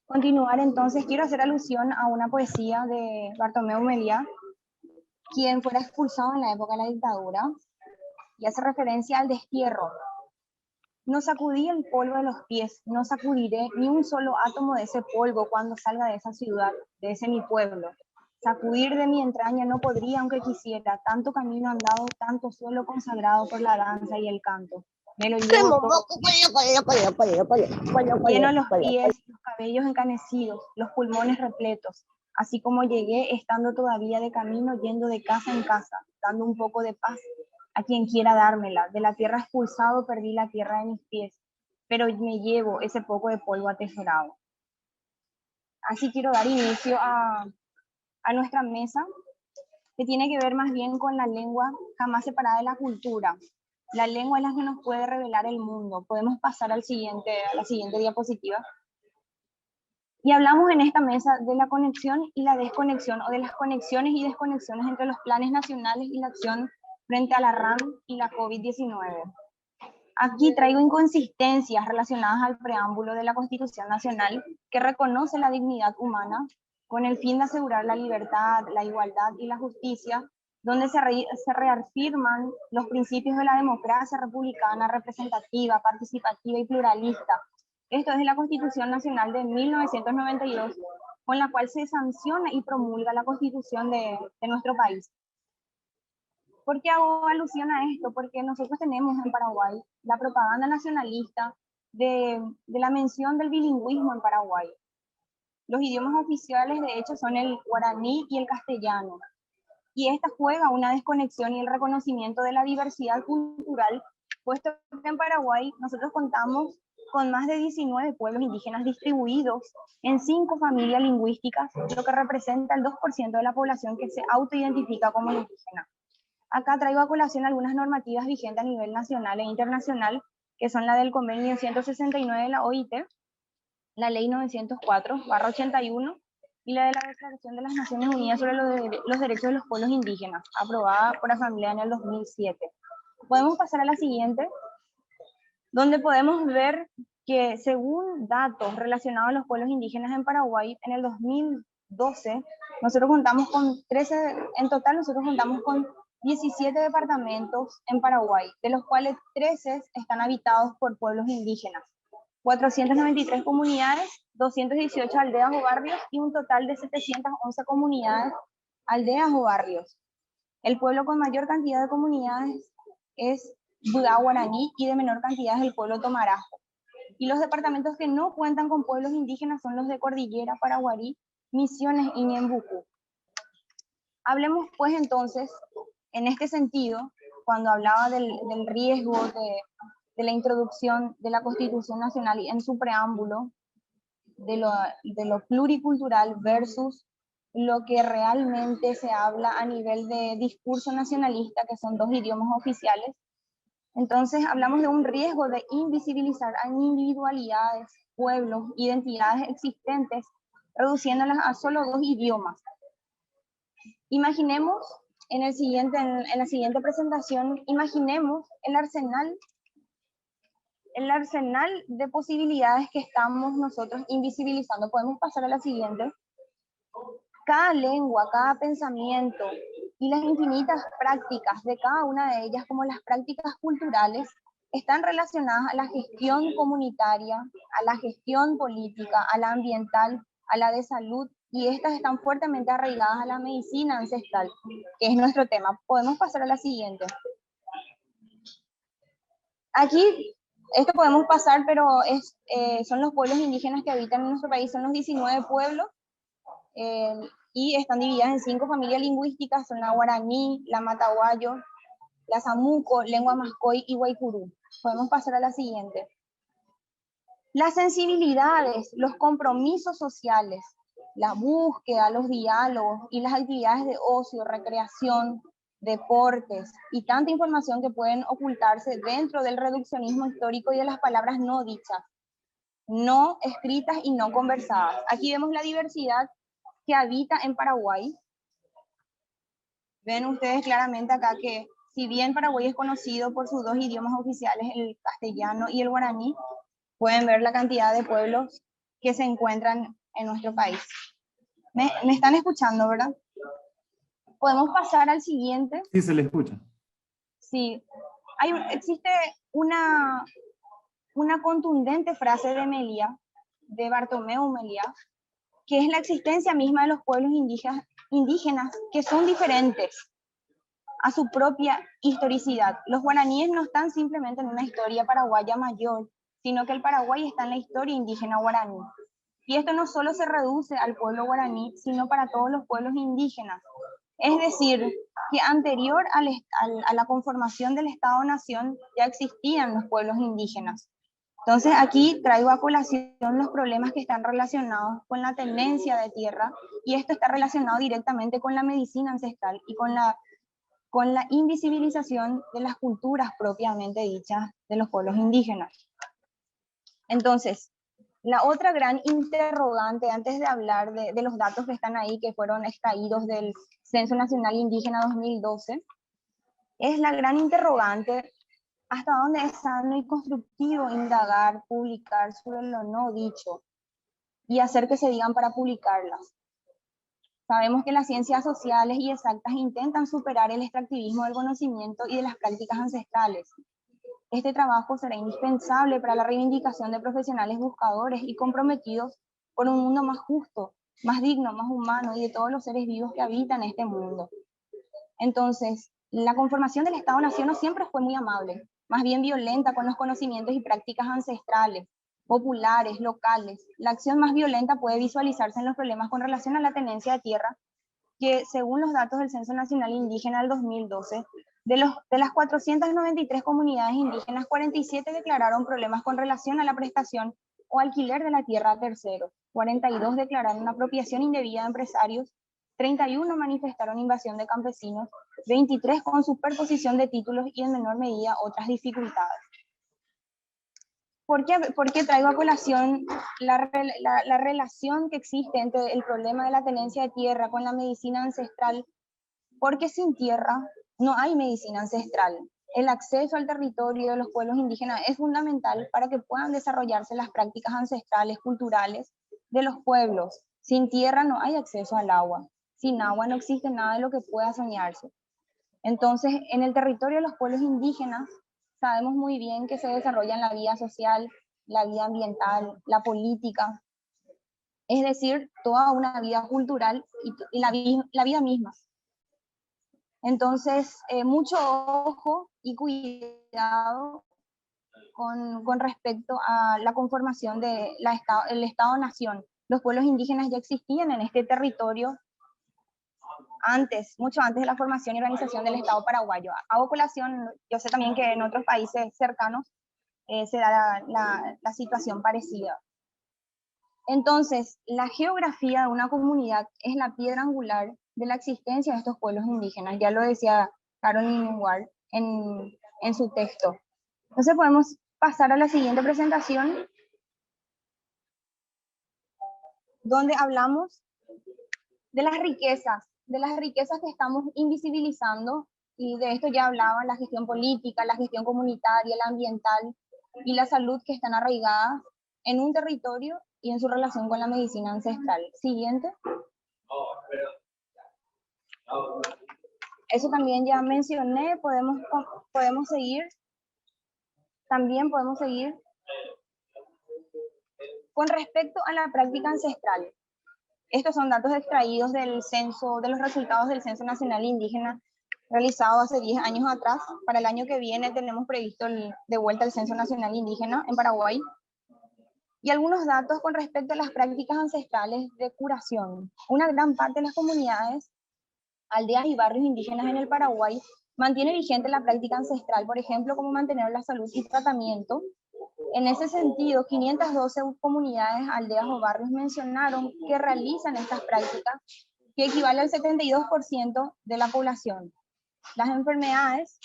continuar entonces, quiero hacer alusión a una poesía de Bartomeu Meliá, quien fuera expulsado en la época de la dictadura, y hace referencia al destierro. No sacudí el polvo de los pies, no sacudiré ni un solo átomo de ese polvo cuando salga de esa ciudad, de ese mi pueblo. Sacudir de mi entraña no podría aunque quisiera, tanto camino andado, tanto suelo consagrado por la danza y el canto. Me lo llevo todo, lleno los pies, los cabellos encanecidos, los pulmones repletos, así como llegué estando todavía de camino, yendo de casa en casa, dando un poco de paz a quien quiera dármela. De la tierra expulsado perdí la tierra de mis pies, pero me llevo ese poco de polvo atesorado. Así quiero dar inicio a nuestra mesa, que tiene que ver más bien con la lengua jamás separada de la cultura. La lengua es la que nos puede revelar el mundo. Podemos pasar a la siguiente diapositiva. Y hablamos en esta mesa de la conexión y la desconexión, o de las conexiones y desconexiones entre los planes nacionales y la acción frente a la RAM y la COVID-19. Aquí traigo inconsistencias relacionadas al preámbulo de la Constitución Nacional, que reconoce la dignidad humana con el fin de asegurar la libertad, la igualdad y la justicia, donde se reafirman los principios de la democracia republicana, representativa, participativa y pluralista. Esto es de la Constitución Nacional de 1992, con la cual se sanciona y promulga la Constitución de nuestro país. ¿Por qué hago alusión a esto? Porque nosotros tenemos en Paraguay la propaganda nacionalista de la mención del bilingüismo en Paraguay. Los idiomas oficiales, de hecho, son el guaraní y el castellano. Y esta juega una desconexión y el reconocimiento de la diversidad cultural, puesto que en Paraguay nosotros contamos con más de 19 pueblos indígenas distribuidos en 5 familias lingüísticas, lo que representa el 2% de la población que se autoidentifica como indígena. Acá traigo a colación algunas normativas vigentes a nivel nacional e internacional, que son la del Convenio 169 de la OIT, la Ley 904/81 y la de la Declaración de las Naciones Unidas sobre los Derechos de los Pueblos Indígenas, aprobada por Asamblea en el 2007. Podemos pasar a la siguiente, donde podemos ver que según datos relacionados a los pueblos indígenas en Paraguay, en el 2012, nosotros contamos con 13, en total nosotros contamos con 17 departamentos en Paraguay, de los cuales 13 están habitados por pueblos indígenas, 493 comunidades, 218 aldeas o barrios y un total de 711 comunidades, aldeas o barrios. El pueblo con mayor cantidad de comunidades es Budá Guaraní y de menor cantidad es el pueblo Tomarajo. Y los departamentos que no cuentan con pueblos indígenas son los de Cordillera, Paraguarí, Misiones y Ñembucú. Hablemos pues entonces, en este sentido, cuando hablaba del riesgo de la introducción de la Constitución Nacional y en su preámbulo, de lo pluricultural versus lo que realmente se habla a nivel de discurso nacionalista, que son 2 idiomas oficiales. Entonces hablamos de un riesgo de invisibilizar a individualidades, pueblos, identidades existentes, reduciéndolas a solo 2 idiomas. Imaginemos en la siguiente presentación, imaginemos el arsenal de posibilidades que estamos nosotros invisibilizando. Podemos pasar a la siguiente. Cada lengua, cada pensamiento y las infinitas prácticas de cada una de ellas, como las prácticas culturales, están relacionadas a la gestión comunitaria, a la gestión política, a la ambiental, a la de salud, y estas están fuertemente arraigadas a la medicina ancestral, que es nuestro tema. Podemos pasar a la siguiente. Aquí, esto podemos pasar, pero son los pueblos indígenas que habitan en nuestro país, son los 19 pueblos, y están divididas en 5 familias lingüísticas, son la guaraní, la matahuayo, la samuco, lengua mascoy y guaycurú. Podemos pasar a la siguiente. Las sensibilidades, los compromisos sociales, la búsqueda, los diálogos y las actividades de ocio, recreación, deportes y tanta información que pueden ocultarse dentro del reduccionismo histórico y de las palabras no dichas, no escritas y no conversadas. Aquí vemos la diversidad que habita en Paraguay. Ven ustedes claramente acá que si bien Paraguay es conocido por sus 2 idiomas oficiales, el castellano y el guaraní, pueden ver la cantidad de pueblos que se encuentran en nuestro país. ¿Me están escuchando, verdad? ¿Podemos pasar al siguiente? Sí, se le escucha. Sí. Existe una contundente frase de Meliá, de Bartomeu Meliá, que es la existencia misma de los pueblos indígenas que son diferentes a su propia historicidad. Los guaraníes no están simplemente en una historia paraguaya mayor, sino que el Paraguay está en la historia indígena guaraní. Y esto no solo se reduce al pueblo guaraní, sino para todos los pueblos indígenas. Es decir, que anterior a la conformación del Estado-Nación ya existían los pueblos indígenas. Entonces aquí traigo a colación los problemas que están relacionados con la tenencia de tierra, y esto está relacionado directamente con la medicina ancestral y con la invisibilización de las culturas propiamente dichas de los pueblos indígenas. Entonces, la otra gran interrogante, antes de hablar de los datos que están ahí, que fueron extraídos del Censo Nacional Indígena 2012, es la gran interrogante: ¿hasta dónde es sano y constructivo indagar, publicar sobre lo no dicho y hacer que se digan para publicarlas? Sabemos que las ciencias sociales y exactas intentan superar el extractivismo del conocimiento y de las prácticas ancestrales. Este trabajo será indispensable para la reivindicación de profesionales buscadores y comprometidos por un mundo más justo, más digno, más humano y de todos los seres vivos que habitan este mundo. Entonces, la conformación del Estado-Nación no siempre fue muy amable, más bien violenta con los conocimientos y prácticas ancestrales, populares, locales. La acción más violenta puede visualizarse en los problemas con relación a la tenencia de tierra, que según los datos del Censo Nacional Indígena del 2012, de las 493 comunidades indígenas, 47 declararon problemas con relación a la prestación o alquiler de la tierra a terceros, 42 declararon apropiación indebida de empresarios, 31 manifestaron invasión de campesinos, 23 con superposición de títulos y en menor medida otras dificultades. ¿Por qué traigo a colación la relación que existe entre el problema de la tenencia de tierra con la medicina ancestral? Porque sin tierra no hay medicina ancestral. El acceso al territorio de los pueblos indígenas es fundamental para que puedan desarrollarse las prácticas ancestrales, culturales de los pueblos. Sin tierra no hay acceso al agua. Sin agua no existe nada de lo que pueda soñarse. Entonces, en el territorio de los pueblos indígenas, sabemos muy bien que se desarrollan la vida social, la vida ambiental, la política, es decir, toda una vida cultural y la vida misma. Entonces, mucho ojo y cuidado con respecto a la conformación del Estado-Nación. Los pueblos indígenas ya existían en este territorio mucho antes de la formación y organización del Estado paraguayo. Hago colación, yo sé también que en otros países cercanos se da la situación parecida. Entonces, la geografía de una comunidad es la piedra angular de la existencia de estos pueblos indígenas, ya lo decía Caroline Ward en su texto. Entonces podemos pasar a la siguiente presentación, donde hablamos de las riquezas que estamos invisibilizando, y de esto ya hablaba la gestión política, la gestión comunitaria, la ambiental y la salud, que están arraigadas en un territorio y en su relación con la medicina ancestral. Siguiente. Eso también ya mencioné, podemos seguir. También podemos seguir con respecto a la práctica ancestral. Estos son datos extraídos del censo, de los resultados del Censo Nacional Indígena realizado hace 10 años atrás. Para el año que viene tenemos previsto de vuelta el Censo Nacional Indígena en Paraguay. Y algunos datos con respecto a las prácticas ancestrales de curación. Una gran parte de las comunidades, aldeas y barrios indígenas en el Paraguay mantiene vigente la práctica ancestral, por ejemplo, como mantener la salud y tratamiento. En ese sentido, 512 comunidades, aldeas o barrios mencionaron que realizan estas prácticas, que equivale al 72% de la población. Las enfermedades,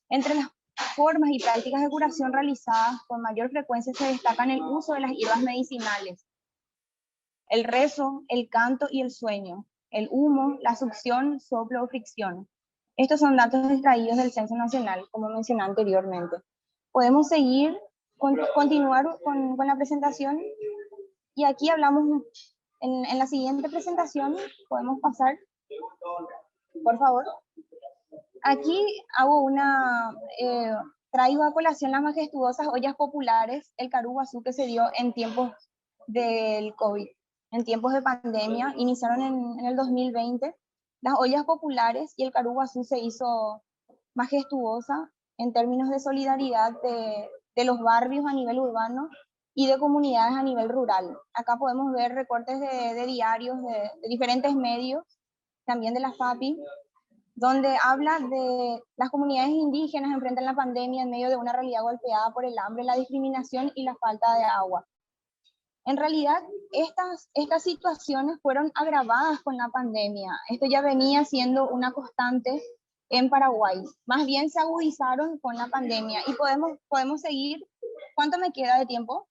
entre las formas y prácticas de curación realizadas con mayor frecuencia se destacan el uso de las hierbas medicinales, el rezo, el canto y el sueño, el humo, la succión, soplo o fricción. Estos son datos extraídos del Censo Nacional, como mencioné anteriormente. Podemos continuar con la presentación. Y aquí hablamos, en la siguiente presentación, podemos pasar, por favor. Aquí hago traigo a colación las majestuosas ollas populares, el Karú Guazú, que se dio en tiempos del COVID, en tiempos de pandemia, iniciaron en el 2020. Las ollas populares y el Karú Guazú se hizo majestuosa en términos de solidaridad de los barrios a nivel urbano y de comunidades a nivel rural. Acá podemos ver recortes de diarios de diferentes medios, también de la FAPI, donde habla de las comunidades indígenas enfrentan la pandemia en medio de una realidad golpeada por el hambre, la discriminación y la falta de agua. En realidad, estas situaciones fueron agravadas con la pandemia. Esto ya venía siendo una constante en Paraguay. Más bien se agudizaron con la pandemia. Y podemos seguir. ¿Cuánto me queda de tiempo?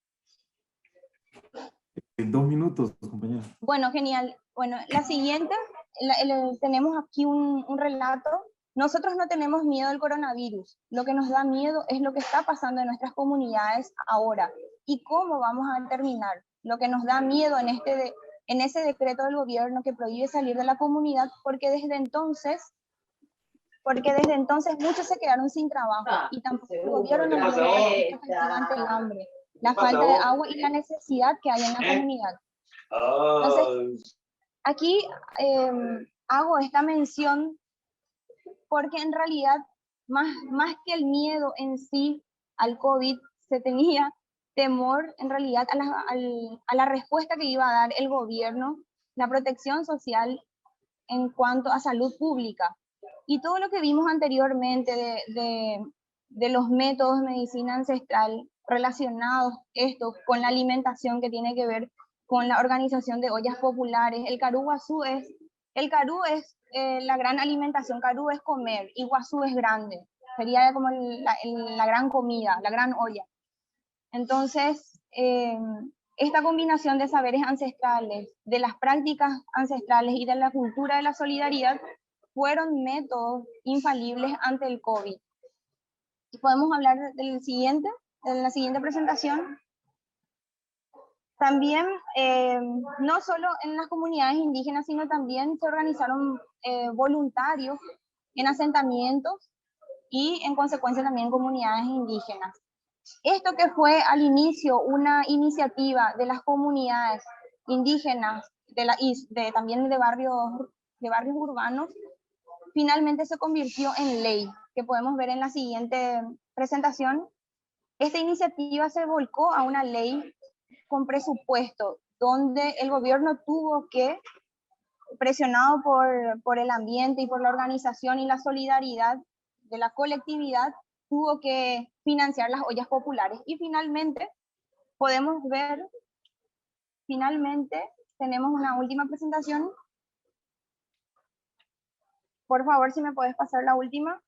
2 minutos, compañera. Bueno, genial. Bueno, la siguiente, tenemos aquí un relato. Nosotros no tenemos miedo del coronavirus. Lo que nos da miedo es lo que está pasando en nuestras comunidades ahora y cómo vamos a terminar. Lo que nos da miedo en ese decreto del gobierno que prohíbe salir de la comunidad, porque desde entonces muchos se quedaron sin trabajo y tampoco el gobierno nos dio respuesta ante el hambre, la falta de agua y la necesidad que hay en la comunidad. Entonces, aquí hago esta mención porque en realidad, más que el miedo en sí al COVID, se tenía temor en realidad a la respuesta que iba a dar el gobierno, la protección social en cuanto a salud pública. Y todo lo que vimos anteriormente de los métodos de medicina ancestral relacionados con la alimentación que tiene que ver con la organización de ollas populares. El Karú Guazú es la gran alimentación. Karú es comer y Guazú es grande. Sería como la gran comida, la gran olla. Entonces, esta combinación de saberes ancestrales, de las prácticas ancestrales y de la cultura de la solidaridad fueron métodos infalibles ante el COVID. Y podemos hablar de la siguiente presentación. También, no solo en las comunidades indígenas, sino también se organizaron voluntarios en asentamientos y en consecuencia también en comunidades indígenas. Esto que fue al inicio una iniciativa de las comunidades indígenas también de barrios urbanos, finalmente se convirtió en ley, que podemos ver en la siguiente presentación. Esta iniciativa se volcó a una ley con presupuesto, donde el gobierno tuvo que, presionado por el ambiente y por la organización y la solidaridad de la colectividad, tuvo que financiar las ollas populares. Y finalmente, tenemos una última presentación. Por favor, si me puedes pasar la última.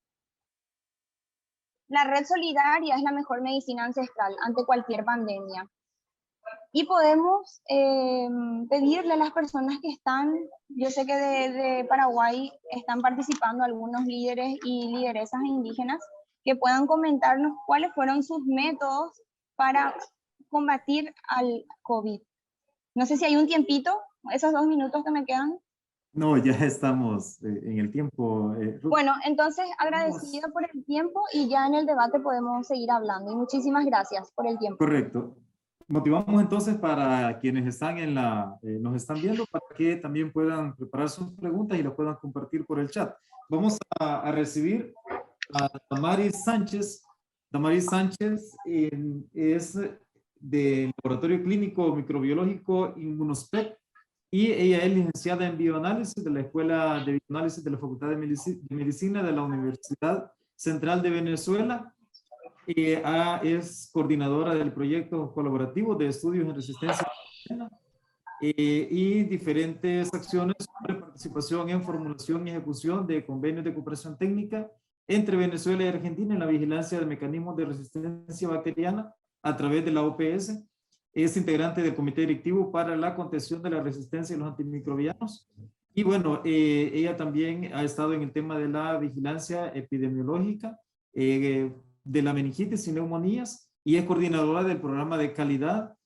La red solidaria es la mejor medicina ancestral ante cualquier pandemia. Y podemos pedirle a las personas que están, yo sé que de Paraguay están participando algunos líderes y lideresas indígenas, que puedan comentarnos cuáles fueron sus métodos para combatir al COVID. No sé si hay un tiempito, esos 2 minutos que me quedan. No, ya estamos en el tiempo. Bueno, entonces agradecida por el tiempo y ya en el debate podemos seguir hablando. Y muchísimas gracias por el tiempo. Correcto. Motivamos entonces para quienes están nos están viendo para que también puedan preparar sus preguntas y las puedan compartir por el chat. Vamos a recibir a Damaris Sánchez. Damaris Sánchez es del Laboratorio Clínico Microbiológico Inmunospec y ella es licenciada en bioanálisis de la Escuela de Bioanálisis de la Facultad de Medicina de la Universidad Central de Venezuela. Es coordinadora del proyecto colaborativo de estudios en resistencia y diferentes acciones sobre participación en formulación y ejecución de convenios de cooperación técnica entre Venezuela y Argentina en la vigilancia de mecanismos de resistencia bacteriana a través de la OPS. Es integrante del comité directivo para la contención de la resistencia de los antimicrobianos. Y bueno, ella también ha estado en el tema de la vigilancia epidemiológica de la meningitis y neumonías y es coordinadora del programa de calidad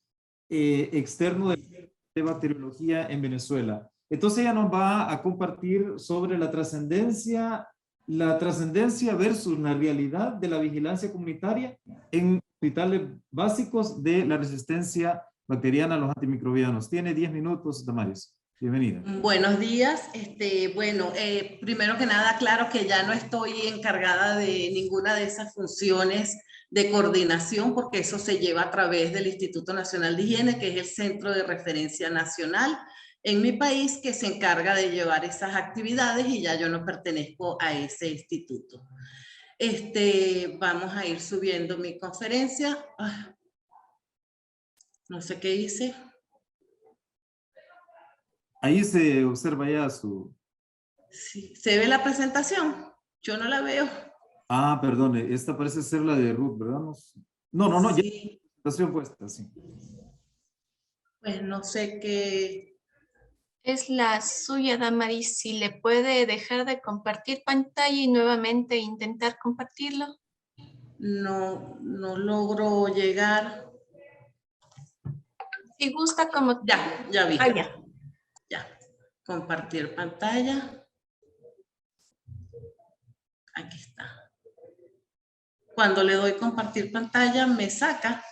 externo de bacteriología en Venezuela. Entonces ella nos va a compartir sobre la trascendencia versus la realidad de la vigilancia comunitaria en hospitales básicos de la resistencia bacteriana a los antimicrobianos. Tiene 10 minutos, Damaris. Bienvenida. Buenos días. Primero que nada, claro que ya no estoy encargada de ninguna de esas funciones de coordinación, porque eso se lleva a través del Instituto Nacional de Higiene, que es el centro de referencia nacional en mi país, que se encarga de llevar esas actividades, y ya yo no pertenezco a ese instituto. Vamos a ir subiendo mi conferencia. No sé qué hice. Ahí se observa ya su... Sí, ¿se ve la presentación? Yo no la veo. Ah, perdone, esta parece ser la de Ruth, ¿verdad? No, Sí. ya la presentación puesta, sí. Pues no sé qué... Es la suya, Damaris. Si le puede dejar de compartir pantalla y nuevamente intentar compartirlo. No logro llegar. Si gusta, como... Ya vi. Ya. Ya. Compartir pantalla. Aquí está. Cuando le doy compartir pantalla, me saca.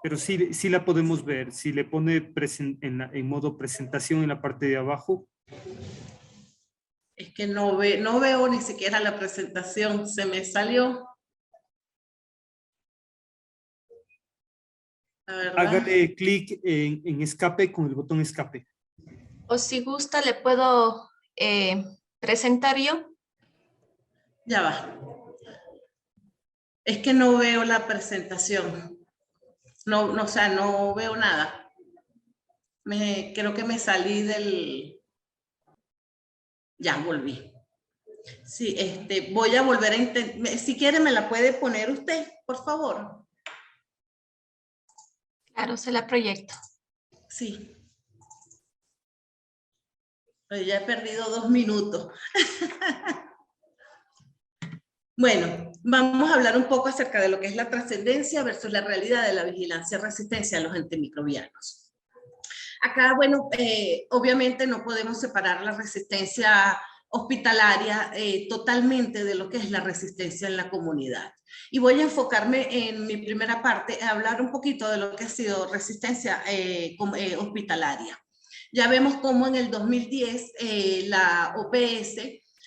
Pero sí la podemos ver. Si le pone en modo presentación en la parte de abajo. Es que no veo ni siquiera la presentación. Se me salió. La verdad. Hágale clic en escape con el botón escape. O si gusta, le puedo presentar yo. Ya va. Es que no veo la presentación. O sea, no veo nada. Creo que me salí del... Ya, volví. Sí, voy a volver a intentar. Si quiere, me la puede poner usted, por favor. Claro, se la proyecto. Sí. Pero ya he perdido 2 minutos. Bueno, vamos a hablar un poco acerca de lo que es la trascendencia versus la realidad de la vigilancia y resistencia a los antimicrobianos. Acá, bueno, obviamente no podemos separar la resistencia hospitalaria totalmente de lo que es la resistencia en la comunidad. Y voy a enfocarme en mi primera parte a hablar un poquito de lo que ha sido resistencia hospitalaria. Ya vemos cómo en el 2010 la OPS,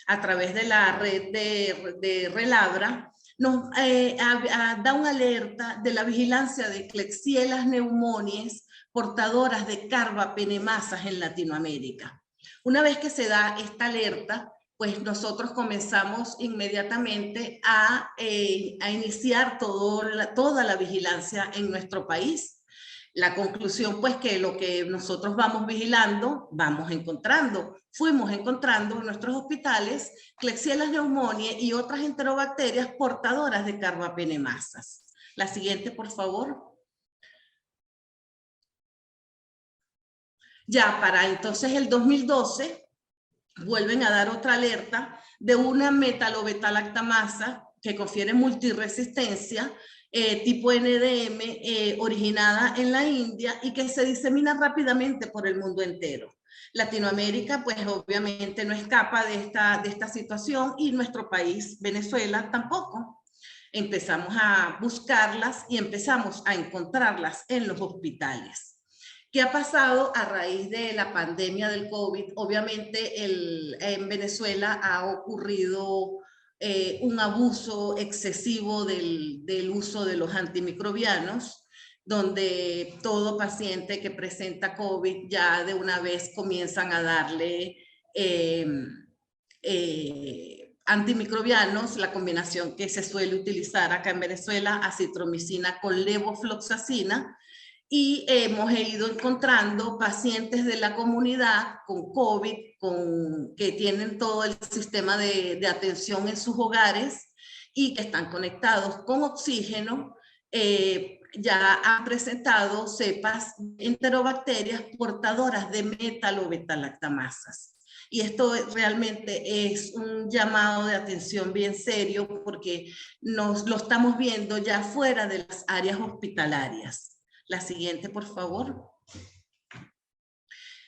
a través de la red de Relabra, nos da una alerta de la vigilancia de Klebsiella pneumoniae portadoras de carbapenemasas en Latinoamérica. Una vez que se da esta alerta, pues nosotros comenzamos inmediatamente a iniciar toda la vigilancia en nuestro país. La conclusión, pues, que lo que nosotros vamos vigilando, fuimos encontrando en nuestros hospitales Klebsiella pneumoniae y otras enterobacterias portadoras de carbapenemasas. La siguiente, por favor. Ya para entonces el 2012 vuelven a dar otra alerta de una metalobetalactamasa que confiere multiresistencia tipo NDM originada en la India y que se disemina rápidamente por el mundo entero. Latinoamérica pues obviamente no escapa de esta situación y nuestro país, Venezuela, tampoco. Empezamos a buscarlas y empezamos a encontrarlas en los hospitales. ¿Qué ha pasado a raíz de la pandemia del COVID? Obviamente en Venezuela ha ocurrido un abuso excesivo del uso de los antimicrobianos, donde todo paciente que presenta COVID ya de una vez comienzan a darle antimicrobianos, la combinación que se suele utilizar acá en Venezuela, acitromicina con levofloxacina, y hemos ido encontrando pacientes de la comunidad con COVID, que tienen todo el sistema de atención en sus hogares y que están conectados con oxígeno, ya han presentado cepas enterobacterias portadoras de metalobetalactamasas. Y esto realmente es un llamado de atención bien serio porque nos lo estamos viendo ya fuera de las áreas hospitalarias. La siguiente, por favor.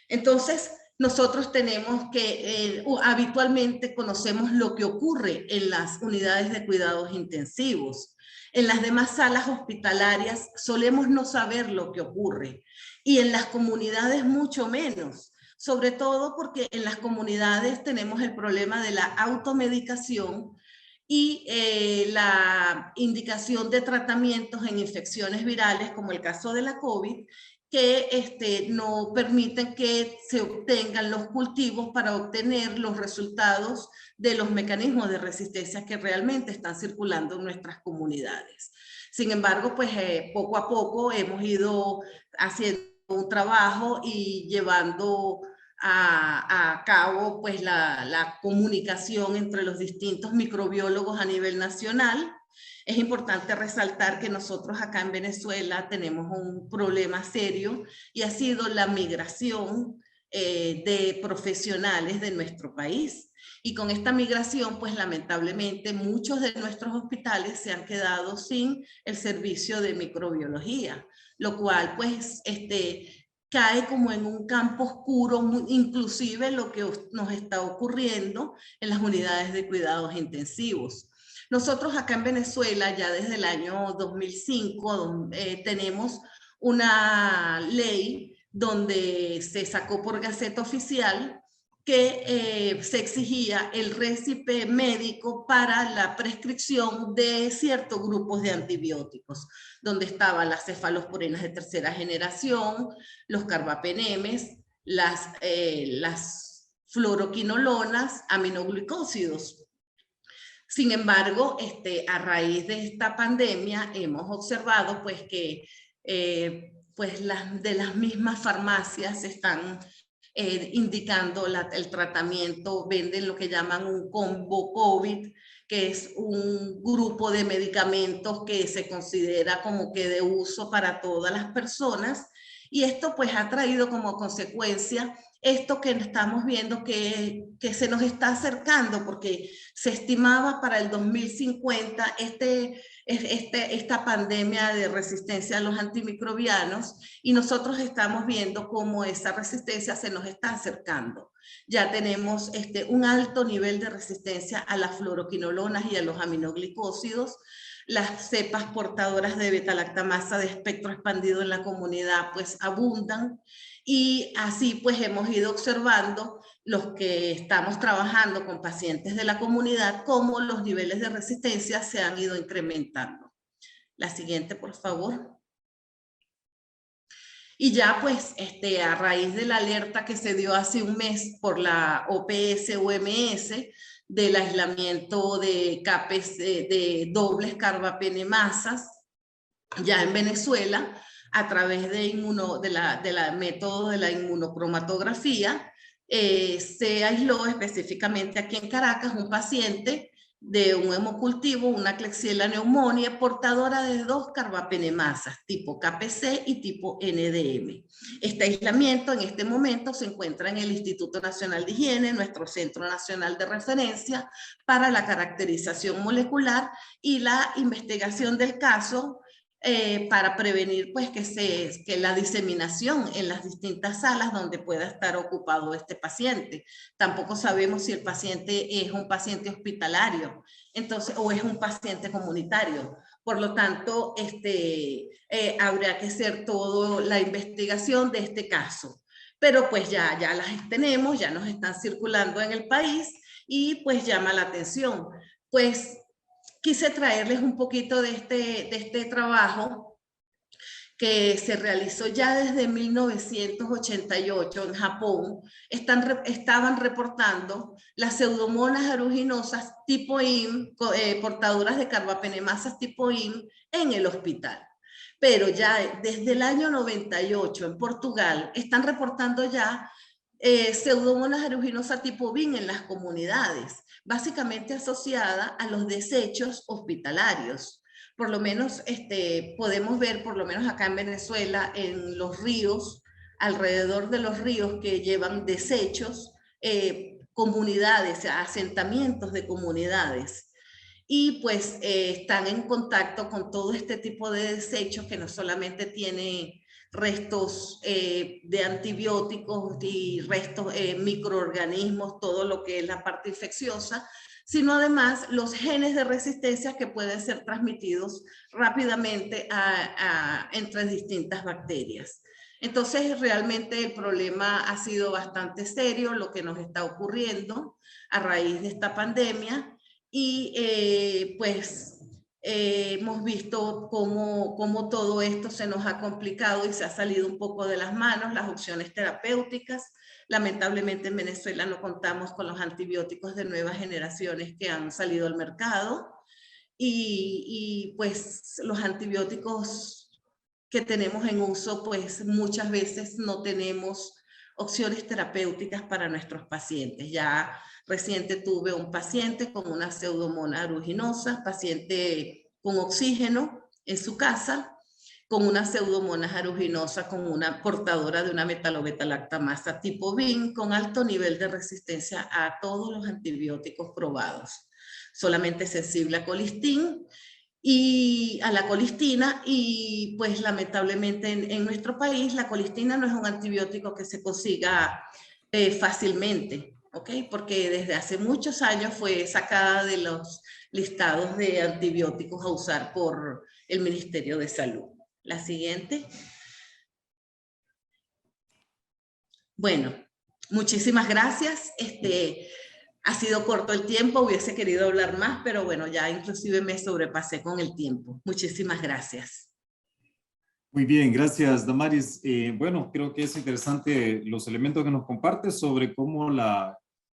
Entonces, nosotros tenemos que, habitualmente conocemos lo que ocurre en las unidades de cuidados intensivos. En las demás salas hospitalarias solemos no saber lo que ocurre y en las comunidades mucho menos, sobre todo porque en las comunidades tenemos el problema de la automedicación y la indicación de tratamientos en infecciones virales, como el caso de la COVID, que no permiten que se obtengan los cultivos para obtener los resultados de los mecanismos de resistencia que realmente están circulando en nuestras comunidades. Sin embargo, pues poco a poco hemos ido haciendo un trabajo y llevando a cabo pues la comunicación entre los distintos microbiólogos a nivel nacional. Es importante resaltar que nosotros acá en Venezuela tenemos un problema serio y ha sido la migración de profesionales de nuestro país. Y con esta migración, pues lamentablemente muchos de nuestros hospitales se han quedado sin el servicio de microbiología, lo cual pues cae como en un campo oscuro, inclusive lo que nos está ocurriendo en las unidades de cuidados intensivos. Nosotros acá en Venezuela, ya desde el año 2005, tenemos una ley donde se sacó por Gaceta Oficial que se exigía el récipe médico para la prescripción de ciertos grupos de antibióticos, donde estaban las cefalosporinas de tercera generación, los carbapenemes, las fluoroquinolonas, aminoglucósidos. Sin embargo, a raíz de esta pandemia hemos observado pues que pues de las mismas farmacias están indicando el tratamiento, venden lo que llaman un combo COVID, que es un grupo de medicamentos que se considera como que de uso para todas las personas, y esto pues ha traído como consecuencia esto que estamos viendo que se nos está acercando, porque se estimaba para el 2050 esta pandemia de resistencia a los antimicrobianos, y nosotros estamos viendo cómo esa resistencia se nos está acercando. Ya tenemos un alto nivel de resistencia a las fluoroquinolonas y a los aminoglicósidos. Las cepas portadoras de beta-lactamasa de espectro expandido en la comunidad pues abundan, y así pues hemos ido observando los que estamos trabajando con pacientes de la comunidad cómo los niveles de resistencia se han ido incrementando. La siguiente, por favor. Y ya pues a raíz de la alerta que se dio hace un mes por la OPS-UMS del aislamiento de CAPES de dobles carbapenemasas ya en Venezuela, a través de método de la inmunocromatografía, se aisló específicamente aquí en Caracas un paciente de un hemocultivo, una Klebsiella pneumoniae, portadora de 2 carbapenemasas, tipo KPC y tipo NDM. Este aislamiento en este momento se encuentra en el Instituto Nacional de Higiene, nuestro Centro Nacional de Referencia para la caracterización molecular y la investigación del caso, para prevenir pues que la diseminación en las distintas salas donde pueda estar ocupado este paciente. Tampoco sabemos si el paciente es un paciente hospitalario, entonces, o es un paciente comunitario. Por lo tanto, habría que hacer toda la investigación de este caso. Pero pues ya las tenemos, ya nos están circulando en el país y pues llama la atención. Pues quise traerles un poquito de este trabajo que se realizó ya desde 1988 en Japón. Estaban reportando las pseudomonas aeruginosas tipo IM, portadoras de carbapenemasas tipo IM en el hospital. Pero ya desde el año 98 en Portugal están reportando ya pseudomonas aeruginosas tipo BIN en las comunidades, básicamente asociada a los desechos hospitalarios. Por lo menos podemos ver, por lo menos acá en Venezuela, en los ríos, alrededor de los ríos que llevan desechos, comunidades, asentamientos de comunidades. Y pues están en contacto con todo este tipo de desechos que no solamente tiene restos de antibióticos y restos microorganismos, todo lo que es la parte infecciosa, sino además los genes de resistencia que pueden ser transmitidos rápidamente entre distintas bacterias. Entonces, realmente el problema ha sido bastante serio, lo que nos está ocurriendo a raíz de esta pandemia, y hemos visto cómo todo esto se nos ha complicado y se ha salido un poco de las manos, las opciones terapéuticas. Lamentablemente en Venezuela no contamos con los antibióticos de nuevas generaciones que han salido al mercado, y pues los antibióticos que tenemos en uso, pues muchas veces no tenemos opciones terapéuticas para nuestros pacientes. Ya reciente tuve un paciente con una pseudomonas aeruginosa, paciente con oxígeno en su casa, con una pseudomonas aeruginosa, con una portadora de una metalobetalactamasa tipo BIN, con alto nivel de resistencia a todos los antibióticos probados. Solamente sensible a colistin y a la colistina, y pues lamentablemente en nuestro país la colistina no es un antibiótico que se consiga fácilmente, ¿ok? Porque desde hace muchos años fue sacada de los listados de antibióticos a usar por el Ministerio de Salud. La siguiente. Bueno, muchísimas gracias. Ha sido corto el tiempo, hubiese querido hablar más, pero bueno, ya inclusive me sobrepasé con el tiempo. Muchísimas gracias. Muy bien, gracias, Damaris. Bueno, creo que es interesante los elementos que nos compartes sobre cómo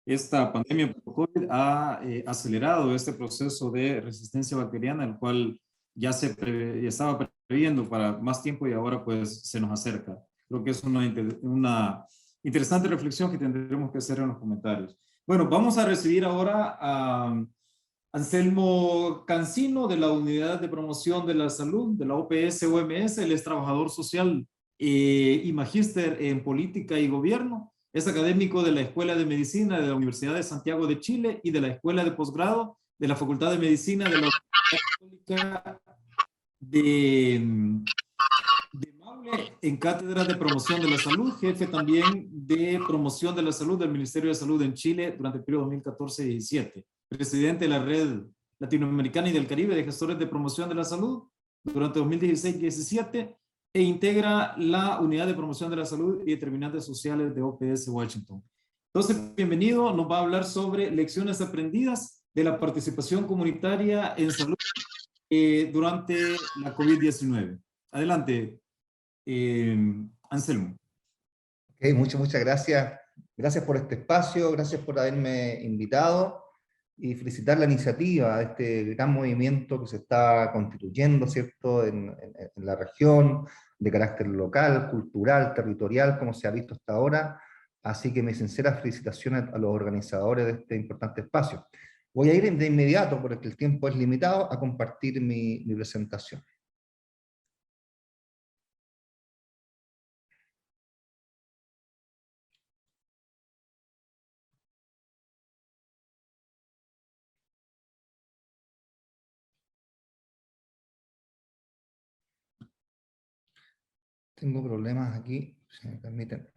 esta pandemia por COVID ha acelerado este proceso de resistencia bacteriana, el cual ya estaba previendo para más tiempo y ahora pues se nos acerca. Creo que es una interesante reflexión que tendremos que hacer en los comentarios. Bueno, vamos a recibir ahora a Anselmo Cancino, de la Unidad de Promoción de la Salud, de la OPS-OMS. Él es trabajador social y magíster en Política y Gobierno. Es académico de la Escuela de Medicina de la Universidad de Santiago de Chile y de la Escuela de Posgrado de la Facultad de Medicina de la Universidad Católica de Maule, en Cátedra de Promoción de la Salud, jefe también de Promoción de la Salud del Ministerio de Salud en Chile durante el periodo 2014-17. Presidente de la Red Latinoamericana y del Caribe de Gestores de Promoción de la Salud durante 2016-17, e integra la Unidad de Promoción de la Salud y Determinantes Sociales de OPS Washington. Entonces, bienvenido, nos va a hablar sobre lecciones aprendidas de la participación comunitaria en salud durante la COVID-19. Adelante, Anselmo. Okay, muchas gracias. Gracias por este espacio, gracias por haberme invitado y felicitar la iniciativa de este gran movimiento que se está constituyendo, ¿cierto?, en la región, de carácter local, cultural, territorial, como se ha visto hasta ahora. Así que mis sinceras felicitaciones a los organizadores de este importante espacio. Voy a ir de inmediato, porque el tiempo es limitado, a compartir mi presentación. Tengo problemas aquí, si me permiten.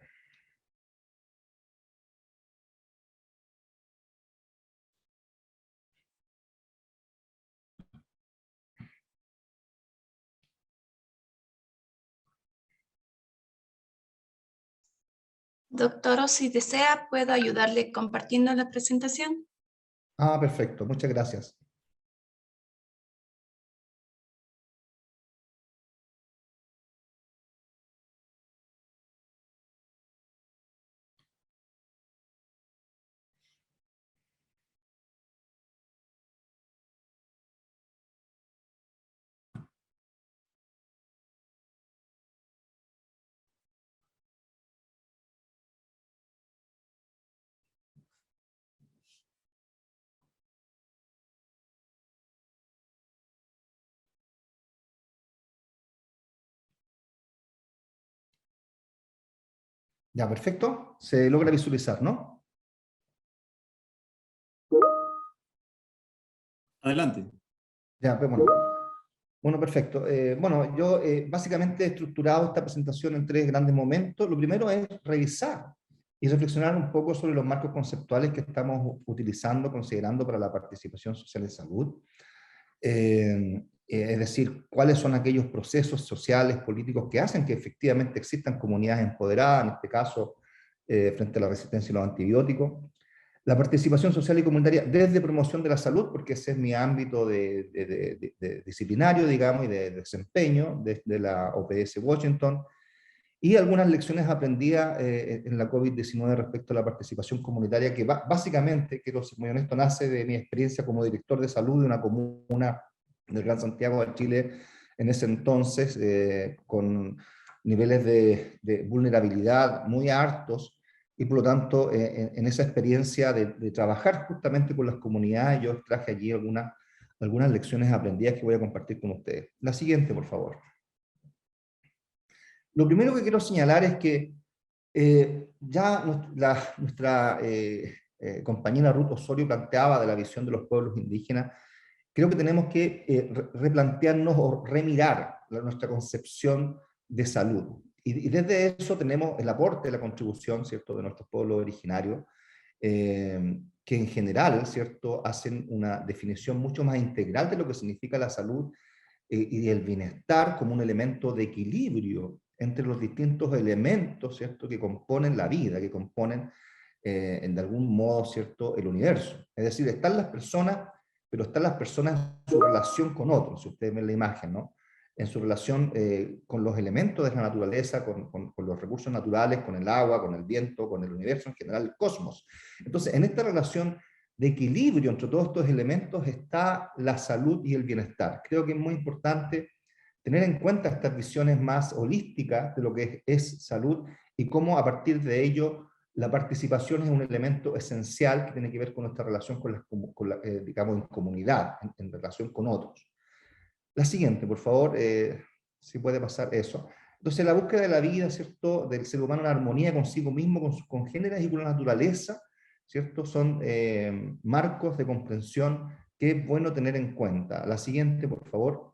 Doctor, o si desea, ¿puedo ayudarle compartiendo la presentación? Ah, perfecto, muchas gracias. Ya, perfecto. Se logra visualizar, ¿no? Adelante. Ya, pues bueno, perfecto. Bueno, yo básicamente he estructurado esta presentación en 3 grandes momentos. Lo primero es revisar y reflexionar un poco sobre los marcos conceptuales que estamos utilizando, considerando para la participación social en salud. Es decir, cuáles son aquellos procesos sociales, políticos que hacen que efectivamente existan comunidades empoderadas, en este caso, frente a la resistencia a los antibióticos. La participación social y comunitaria desde promoción de la salud, porque ese es mi ámbito de disciplinario, digamos, y de desempeño desde la OPS Washington, y algunas lecciones aprendidas en la COVID-19 respecto a la participación comunitaria, que básicamente, quiero ser muy honesto, nace de mi experiencia como director de salud de una comuna del Gran Santiago de Chile, en ese entonces, con niveles de vulnerabilidad muy altos, y por lo tanto, en esa experiencia de trabajar justamente con las comunidades, yo traje allí algunas lecciones aprendidas que voy a compartir con ustedes. La siguiente, por favor. Lo primero que quiero señalar es que ya nuestra compañera Ruth Osorio planteaba de la visión de los pueblos indígenas. Creo que tenemos que replantearnos o remirar nuestra concepción de salud. Y desde eso tenemos el aporte, la contribución, ¿cierto?, de nuestros pueblos originarios, que en general, ¿cierto?, hacen una definición mucho más integral de lo que significa la salud y el bienestar como un elemento de equilibrio entre los distintos elementos, ¿cierto?, que componen la vida, que componen, de algún modo, ¿cierto?, el universo. Es decir, están las personas, pero están las personas en su relación con otros, si ustedes ven la imagen, ¿no?, en su relación con los elementos de la naturaleza, con los recursos naturales, con el agua, con el viento, con el universo en general, el cosmos. Entonces, en esta relación de equilibrio entre todos estos elementos está la salud y el bienestar. Creo que es muy importante tener en cuenta estas visiones más holísticas de lo que es salud y cómo a partir de ello la participación es un elemento esencial que tiene que ver con nuestra relación digamos, en comunidad, en relación con otros. La siguiente, por favor, si puede pasar eso. Entonces, la búsqueda de la vida, ¿cierto?, del ser humano en armonía consigo mismo, con sus congéneres y con la naturaleza, ¿cierto?, son marcos de comprensión que es bueno tener en cuenta. La siguiente, por favor.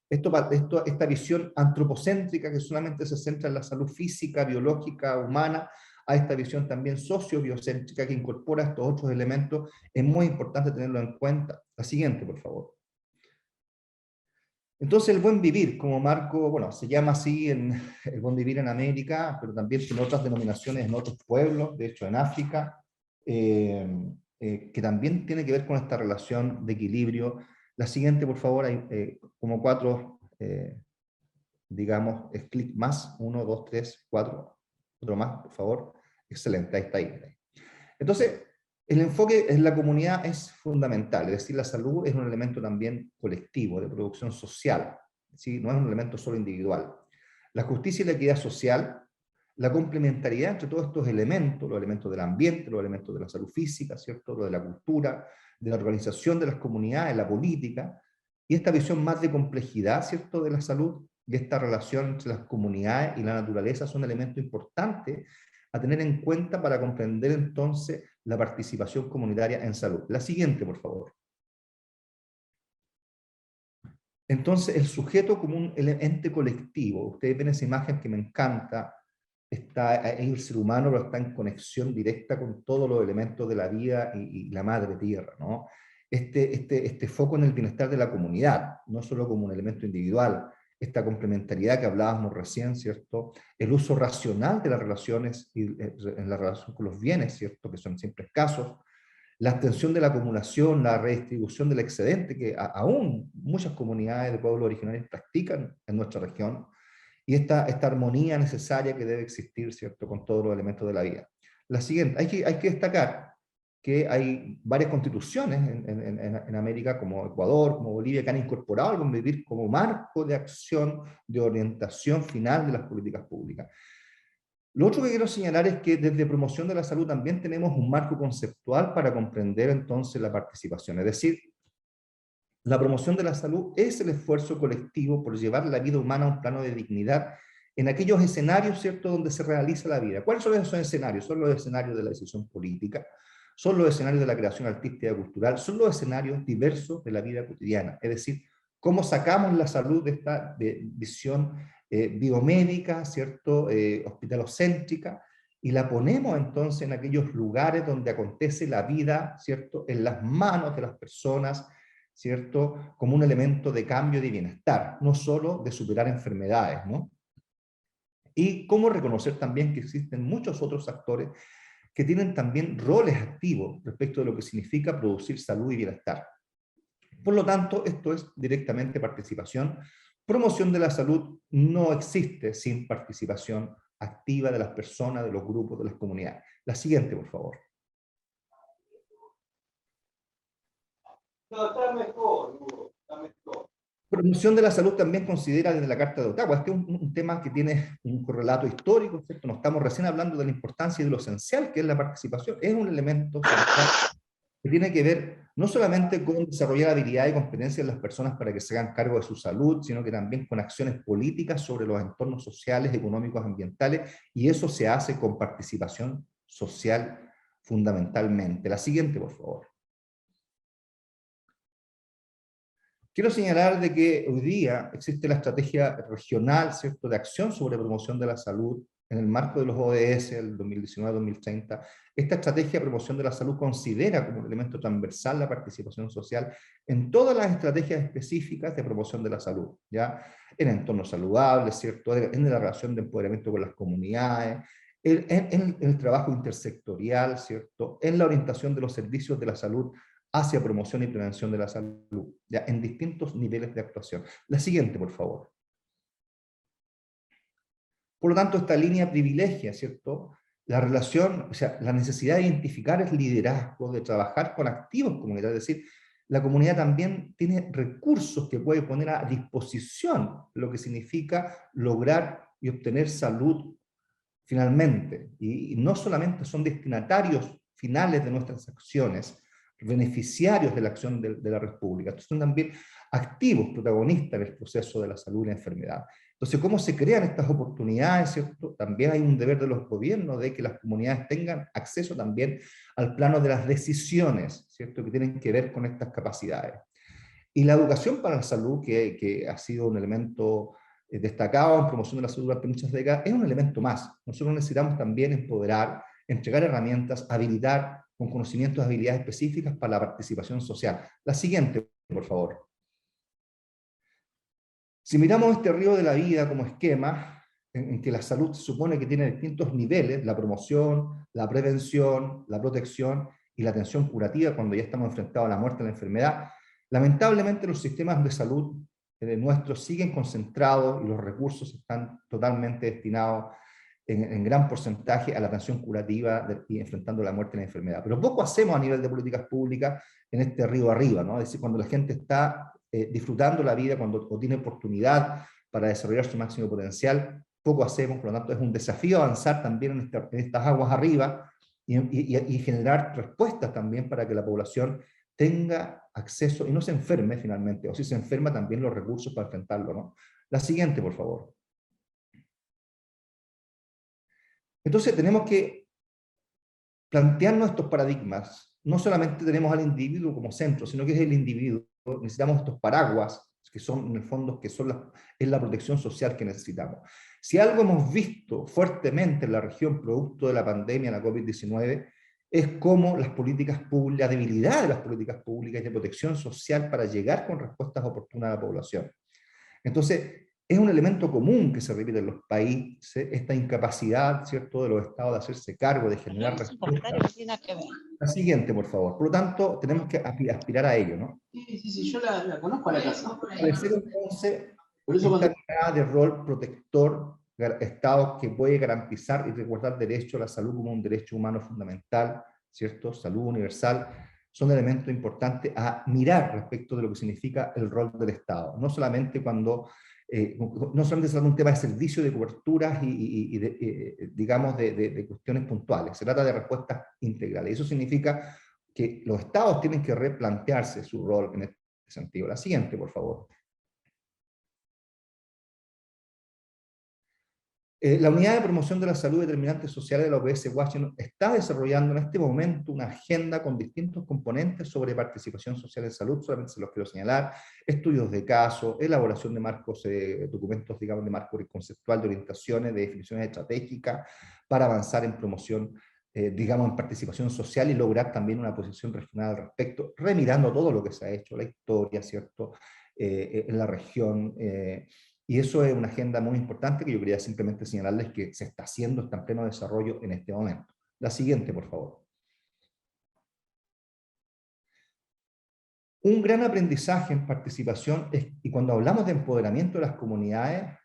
Esta visión antropocéntrica que solamente se centra en la salud física, biológica, humana, a esta visión también socio-biocéntrica que incorpora estos otros elementos, es muy importante tenerlo en cuenta. La siguiente, por favor. Entonces el buen vivir como marco, bueno, se llama así el buen vivir en América, pero también tiene otras denominaciones en otros pueblos, de hecho en África, que también tiene que ver con esta relación de equilibrio. La siguiente, por favor, hay como 4, digamos, clic más, 1, 2, 3, 4, otro más, por favor. Excelente, ahí está. Ahí. Entonces, el enfoque en la comunidad es fundamental, es decir, la salud es un elemento también colectivo, de producción social, ¿sí? No es un elemento solo individual. La justicia y la equidad social, la complementariedad entre todos estos elementos, los elementos del ambiente, los elementos de la salud física, ¿cierto?, lo de la cultura, de la organización de las comunidades, la política, y esta visión más de complejidad, ¿cierto?, de la salud, y esta relación entre las comunidades y la naturaleza son elementos importantes a tener en cuenta para comprender entonces la participación comunitaria en salud. La siguiente, por favor. Entonces, el sujeto como un ente colectivo. Ustedes ven esa imagen que me encanta. Está en el ser humano, pero está en conexión directa con todos los elementos de la vida y la madre tierra, ¿no? Este foco en el bienestar de la comunidad, no solo como un elemento individual, esta complementariedad que hablábamos recién, ¿cierto? El uso racional de las relaciones y en la relación con los bienes, ¿cierto?, que son siempre escasos, la extensión de la acumulación, la redistribución del excedente, que aún muchas comunidades de pueblos originarios practican en nuestra región, y esta armonía necesaria que debe existir, ¿cierto?, con todos los elementos de la vida. La siguiente, hay que destacar que hay varias constituciones en América, como Ecuador, como Bolivia, que han incorporado el buen vivir como marco de acción, de orientación final de las políticas públicas. Lo otro que quiero señalar es que desde promoción de la salud también tenemos un marco conceptual para comprender entonces la participación, es decir, la promoción de la salud es el esfuerzo colectivo por llevar la vida humana a un plano de dignidad en aquellos escenarios, ¿cierto?, donde se realiza la vida. ¿Cuáles son esos escenarios? Son los escenarios de la decisión política, son los escenarios de la creación artística y cultural, son los escenarios diversos de la vida cotidiana. Es decir, cómo sacamos la salud de esta visión biomédica, ¿cierto? Hospitalocéntrica, y la ponemos entonces en aquellos lugares donde acontece la vida, ¿cierto? En las manos de las personas, ¿cierto? Como un elemento de cambio de bienestar, no solo de superar enfermedades, ¿no? Y cómo reconocer también que existen muchos otros actores que tienen también roles activos respecto de lo que significa producir salud y bienestar. Por lo tanto, esto es directamente participación. Promoción de la salud no existe sin participación activa de las personas, de los grupos, de las comunidades. La siguiente, por favor. No, está mejor, Hugo, está mejor. Promoción de la salud también considera desde la Carta de Ottawa. Este es un tema que tiene un correlato histórico, ¿cierto? No estamos recién hablando de la importancia y de lo esencial que es la participación. Es un elemento central que tiene que ver no solamente con desarrollar habilidades y competencias de las personas para que se hagan cargo de su salud, sino que también con acciones políticas sobre los entornos sociales, económicos, ambientales, y eso se hace con participación social fundamentalmente. La siguiente, por favor. Quiero señalar de que hoy día existe la estrategia regional, ¿cierto?, de acción sobre promoción de la salud en el marco de los ODS, el 2019-2030. Esta estrategia de promoción de la salud considera como un elemento transversal la participación social en todas las estrategias específicas de promoción de la salud, ¿ya? En entornos saludables, ¿cierto?, en la relación de empoderamiento con las comunidades, en el trabajo intersectorial, ¿cierto?, en la orientación de los servicios de la salud hacia promoción y prevención de la salud, ya en distintos niveles de actuación. La siguiente, por favor. Por lo tanto, esta línea privilegia, ¿cierto?, la relación, o sea, la necesidad de identificar el liderazgo, de trabajar con activos comunitarios, es decir, la comunidad también tiene recursos que puede poner a disposición, lo que significa lograr y obtener salud finalmente. Y no solamente son destinatarios finales de nuestras acciones, beneficiarios de la acción de la República, son también activos, protagonistas en el proceso de la salud y la enfermedad. Entonces, ¿cómo se crean estas oportunidades, ¿cierto? También hay un deber de los gobiernos de que las comunidades tengan acceso también al plano de las decisiones, ¿cierto?, que tienen que ver con estas capacidades. Y la educación para la salud, que ha sido un elemento destacado en promoción de la salud durante muchas décadas, es un elemento más. Nosotros necesitamos también empoderar, entregar herramientas, habilitar con conocimientos y habilidades específicas para la participación social. La siguiente, por favor. Si miramos este río de la vida como esquema, en que la salud se supone que tiene distintos niveles, la promoción, la prevención, la protección y la atención curativa cuando ya estamos enfrentados a la muerte de la enfermedad, lamentablemente los sistemas de salud nuestros siguen concentrados y los recursos están totalmente destinados en gran porcentaje a la atención curativa y enfrentando la muerte y la enfermedad. Pero poco hacemos a nivel de políticas públicas en este río arriba, ¿no? Es decir, cuando la gente está disfrutando la vida, cuando tiene oportunidad para desarrollar su máximo potencial, poco hacemos. Por lo tanto es un desafío avanzar también en estas aguas arriba y generar respuestas también para que la población tenga acceso y no se enferme finalmente, o si se enferma también los recursos para enfrentarlo, ¿no? La siguiente, por favor. Entonces tenemos que plantearnos estos paradigmas. No solamente tenemos al individuo como centro, sino que es el individuo. Necesitamos estos paraguas, que son en el fondo es la protección social que necesitamos. Si algo hemos visto fuertemente en la región producto de la pandemia, la COVID-19, es cómo las políticas públicas, la debilidad de las políticas públicas y de protección social para llegar con respuestas oportunas a la población. Entonces, es un elemento común que se repite en los países, esta incapacidad, ¿cierto?, de los estados de hacerse cargo, de generar respuestas. La siguiente, por favor. Por lo tanto, tenemos que aspirar a ello, ¿no? Sí, yo la conozco a la casa. Establecer entonces Por eso esta mirada de rol protector, Estado que puede garantizar y recordar derecho a la salud como un derecho humano fundamental, ¿cierto? Salud universal, son elementos importantes a mirar respecto de lo que significa el rol del Estado. No solamente cuando, no solamente se trata de un tema de servicio, de coberturas digamos, de cuestiones puntuales. Se trata de respuestas integrales. Eso significa que los Estados tienen que replantearse su rol en este sentido. La siguiente, por favor. La Unidad de Promoción de la Salud y Determinantes Sociales de la OPS Washington está desarrollando en este momento una agenda con distintos componentes sobre participación social en salud, solamente se los quiero señalar: estudios de caso, elaboración de marcos, documentos, digamos, de marco conceptual, de orientaciones, de definiciones estratégicas, para avanzar en promoción, digamos, en participación social y lograr también una posición regional al respecto, remirando todo lo que se ha hecho, la historia, ¿cierto?, en la región, y eso es una agenda muy importante que yo quería simplemente señalarles que se está haciendo, está en pleno desarrollo en este momento. La siguiente, por favor. Un gran aprendizaje en participación, y cuando hablamos de empoderamiento de las comunidades,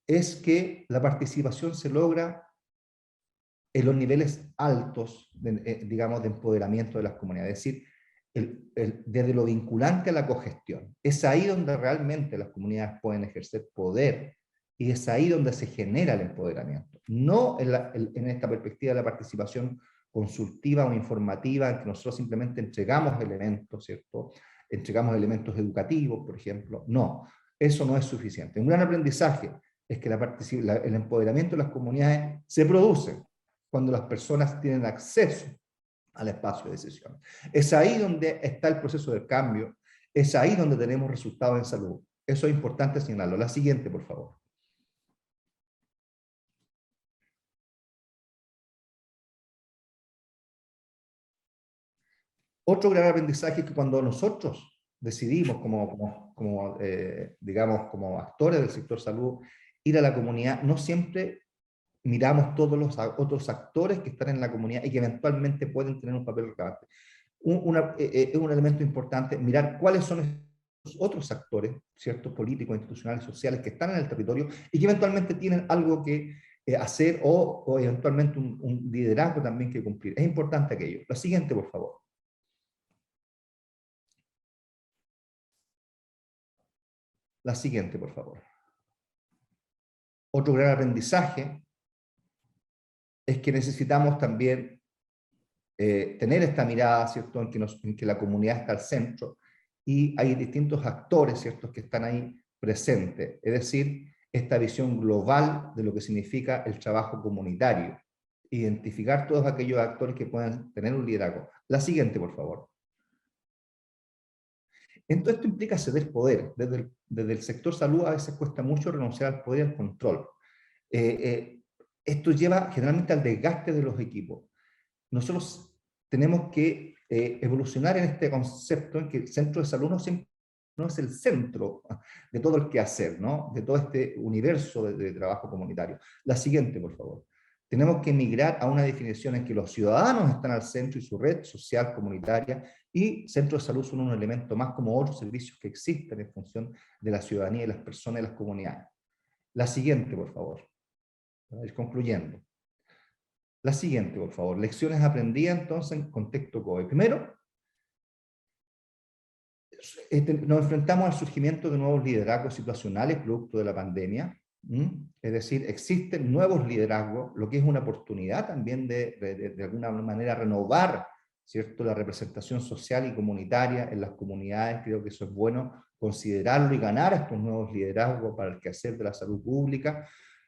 es que la participación se logra en los niveles altos, digamos, de empoderamiento de las comunidades, es decir, desde lo vinculante a la cogestión. Es ahí donde realmente las comunidades pueden ejercer poder, y es ahí donde se genera el empoderamiento. No en esta perspectiva de la participación consultiva o informativa, en que nosotros simplemente entregamos elementos, ¿cierto? Entregamos elementos educativos, por ejemplo. No, eso no es suficiente. Un gran aprendizaje es que el empoderamiento de las comunidades se produce cuando las personas tienen acceso al espacio de decisión. Es ahí donde está el proceso del cambio, es ahí donde tenemos resultados en salud. Eso es importante señalarlo. La siguiente, por favor. Otro gran aprendizaje es que cuando nosotros decidimos, digamos, como actores del sector salud, ir a la comunidad, no siempre miramos todos los otros actores que están en la comunidad y que eventualmente pueden tener un papel relevante. Es un elemento importante mirar cuáles son los otros actores, ¿cierto?, políticos, institucionales, sociales, que están en el territorio y que eventualmente tienen algo que hacer, o eventualmente un liderazgo también que cumplir. Es importante aquello. La siguiente, por favor. La siguiente, por favor. Otro gran aprendizaje es que necesitamos también tener esta mirada, ¿cierto?, en que la comunidad está al centro, y hay distintos actores, ¿cierto?, que están ahí presentes. Es decir, esta visión global de lo que significa el trabajo comunitario. Identificar todos aquellos actores que puedan tener un liderazgo. La siguiente, por favor. Entonces, esto implica ceder poder. Desde el sector salud a veces cuesta mucho renunciar al poder y al control. Esto lleva generalmente al desgaste de los equipos. Nosotros tenemos que evolucionar en este concepto en que el centro de salud no es el centro de todo el quehacer, ¿no?, de todo este universo de trabajo comunitario. La siguiente, por favor. Tenemos que migrar a una definición en que los ciudadanos están al centro y su red social comunitaria, y centros de salud son un elemento más como otros servicios que existen en función de la ciudadanía y las personas y las comunidades. La siguiente, por favor. Para ir concluyendo. La siguiente, por favor. Lecciones aprendidas entonces en contexto COVID. Primero, nos enfrentamos al surgimiento de nuevos liderazgos situacionales producto de la pandemia. Es decir, existen nuevos liderazgos, lo que es una oportunidad también de alguna manera renovar, ¿cierto?, la representación social y comunitaria en las comunidades. Creo que eso es bueno considerarlo y ganar estos nuevos liderazgos para el quehacer de la salud pública.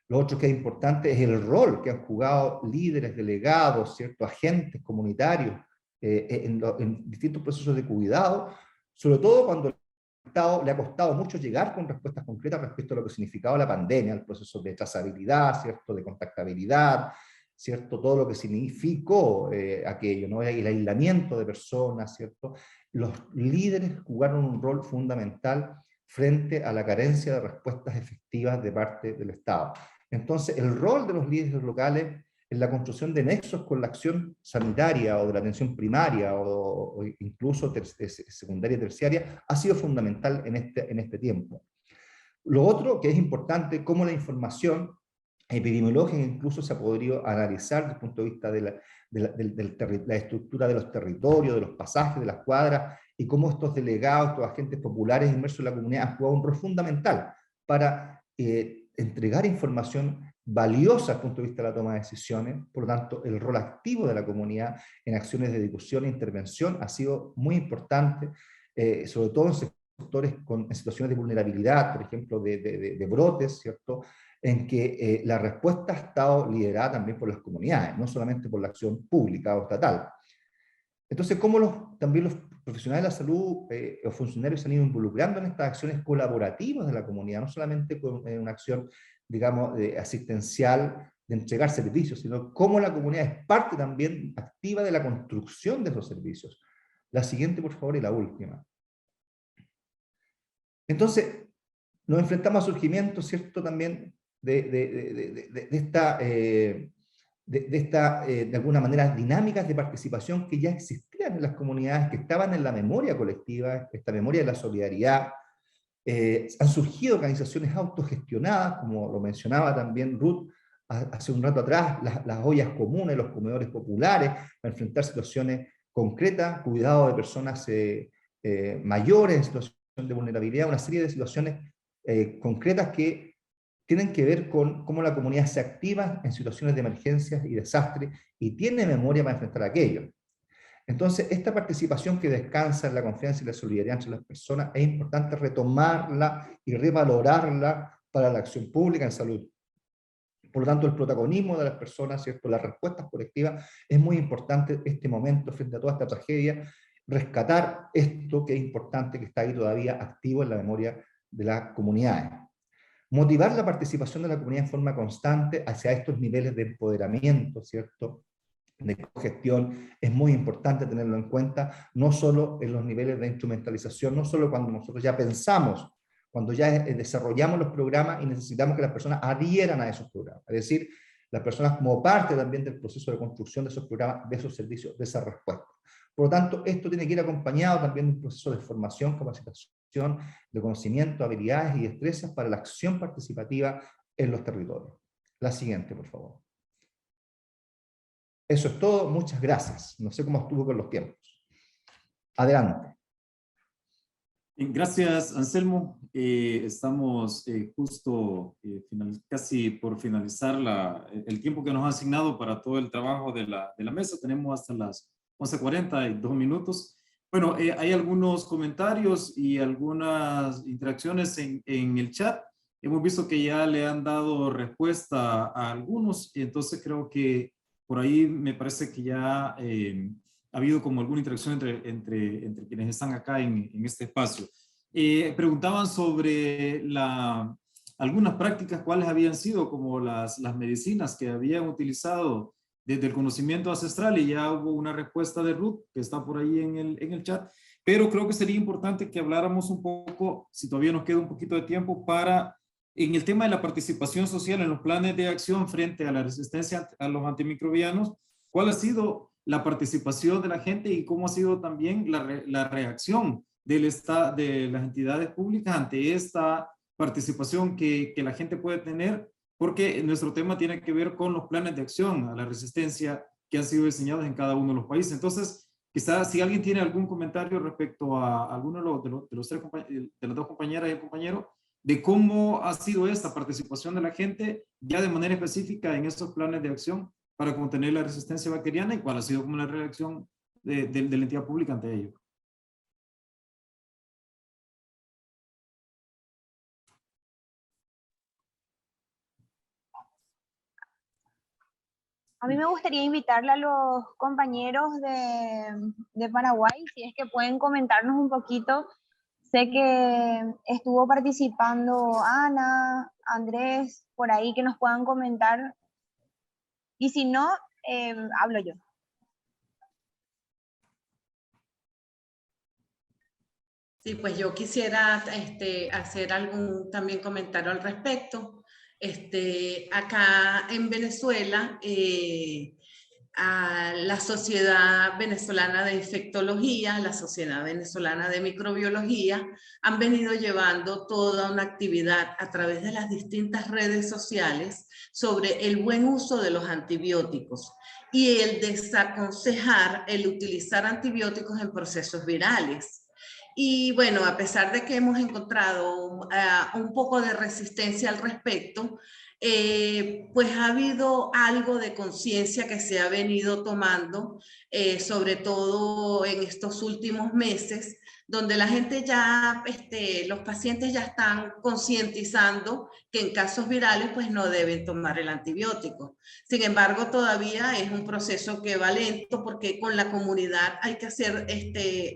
Lo otro que es importante es el rol que han jugado líderes, delegados, ¿cierto?, agentes comunitarios en distintos procesos de cuidado, sobre todo cuando el Estado le ha costado mucho llegar con respuestas concretas respecto a lo que significaba la pandemia, el proceso de trazabilidad, ¿cierto?, de contactabilidad, ¿cierto?, todo lo que significó aquello, ¿no?, el aislamiento de personas, ¿cierto? Los líderes jugaron un rol fundamental frente a la carencia de respuestas efectivas de parte del Estado. Entonces, el rol de los líderes locales en la construcción de nexos con la acción sanitaria o de la atención primaria o incluso secundaria y terciaria ha sido fundamental en este tiempo. Lo otro que es importante, cómo la información epidemiológica incluso se ha podido analizar desde el punto de vista de la estructura de los territorios, de los pasajes, de las cuadras, y cómo estos delegados, estos agentes populares inmersos en la comunidad han jugado un rol fundamental para entregar información valiosa desde el punto de vista de la toma de decisiones. Por lo tanto, el rol activo de la comunidad en acciones de difusión e intervención ha sido muy importante, sobre todo en sectores en situaciones de vulnerabilidad, por ejemplo, de brotes, ¿cierto? en que la respuesta ha estado liderada también por las comunidades, no solamente por la acción pública o estatal. Entonces, ¿cómo también los profesionales de la salud o funcionarios se han ido involucrando en estas acciones colaborativas de la comunidad, no solamente con una acción, digamos, asistencial de entregar servicios, sino cómo la comunidad es parte también activa de la construcción de esos servicios? La siguiente, por favor, y la última. Entonces, nos enfrentamos al surgimiento, ¿cierto?, también de alguna manera, dinámicas de participación que ya existían en las comunidades, que estaban en la memoria colectiva, esta memoria de la solidaridad. Han surgido organizaciones autogestionadas, como lo mencionaba también Ruth hace un rato atrás, las ollas comunes, los comedores populares, para enfrentar situaciones concretas, cuidado de personas mayores en situación de vulnerabilidad, una serie de situaciones concretas que tienen que ver con cómo la comunidad se activa en situaciones de emergencias y desastres y tiene memoria para enfrentar aquello. Entonces, esta participación que descansa en la confianza y la solidaridad entre las personas es importante retomarla y revalorarla para la acción pública en salud. Por lo tanto, el protagonismo de las personas, ¿cierto?, las respuestas colectivas, es muy importante este momento frente a toda esta tragedia, rescatar esto que es importante, que está ahí todavía activo en la memoria de las comunidades. Motivar la participación de la comunidad en forma constante hacia estos niveles de empoderamiento, ¿cierto?, de cogestión, es muy importante tenerlo en cuenta, no solo en los niveles de instrumentalización, no solo cuando nosotros ya pensamos, cuando ya desarrollamos los programas y necesitamos que las personas adhieran a esos programas, es decir, las personas como parte también del proceso de construcción de esos programas, de esos servicios, de esa respuesta. Por lo tanto, esto tiene que ir acompañado también de un proceso de formación, capacitación, de conocimiento, habilidades y destrezas para la acción participativa en los territorios. La siguiente, por favor. Eso es todo, muchas gracias. No sé cómo estuvo con los tiempos. Adelante. Gracias, Anselmo. Estamos justo casi por finalizar el tiempo que nos ha asignado para todo el trabajo de la mesa. Tenemos hasta las 11:42 minutos. Bueno, hay algunos comentarios y algunas interacciones en el chat. Hemos visto que ya le han dado respuesta a algunos, y entonces creo que por ahí me parece que ya ha habido como alguna interacción entre quienes están acá en este espacio. Preguntaban sobre algunas prácticas, cuáles habían sido como las medicinas que habían utilizado desde el conocimiento ancestral, y ya hubo una respuesta de Ruth que está por ahí en el chat, pero creo que sería importante que habláramos un poco, si todavía nos queda un poquito de tiempo, en el tema de la participación social en los planes de acción frente a la resistencia a los antimicrobianos. ¿Cuál ha sido la participación de la gente y cómo ha sido también la reacción de las entidades públicas ante esta participación que la gente puede tener? Porque nuestro tema tiene que ver con los planes de acción a la resistencia que han sido diseñados en cada uno de los países. Entonces, quizás si alguien tiene algún comentario respecto a alguno de las dos compañeras y el compañero, de cómo ha sido esta participación de la gente ya de manera específica en estos planes de acción para contener la resistencia bacteriana, y cuál ha sido como la reacción de la entidad pública ante ello. A mí me gustaría invitarle a los compañeros de Paraguay, si es que pueden comentarnos un poquito. Sé que estuvo participando Ana, Andrés, por ahí, que nos puedan comentar. Y si no, hablo yo. Sí, pues yo quisiera hacer algún también comentario al respecto. Acá en Venezuela, a la Sociedad Venezolana de Infectología, la Sociedad Venezolana de Microbiología, han venido llevando toda una actividad a través de las distintas redes sociales sobre el buen uso de los antibióticos y el desaconsejar el utilizar antibióticos en procesos virales. Y bueno, a pesar de que hemos encontrado un poco de resistencia al respecto, pues ha habido algo de conciencia que se ha venido tomando, sobre todo en estos últimos meses, donde la gente ya, los pacientes ya están concientizando que en casos virales pues no deben tomar el antibiótico. Sin embargo, todavía es un proceso que va lento porque con la comunidad hay que hacer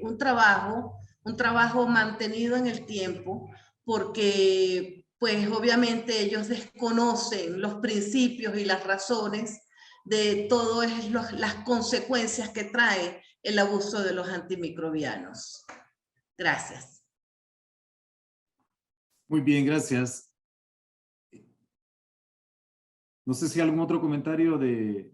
un trabajo mantenido en el tiempo, porque pues obviamente ellos desconocen los principios y las razones de todas las consecuencias que trae el abuso de los antimicrobianos. Gracias. Muy bien, gracias. No sé si hay algún otro comentario de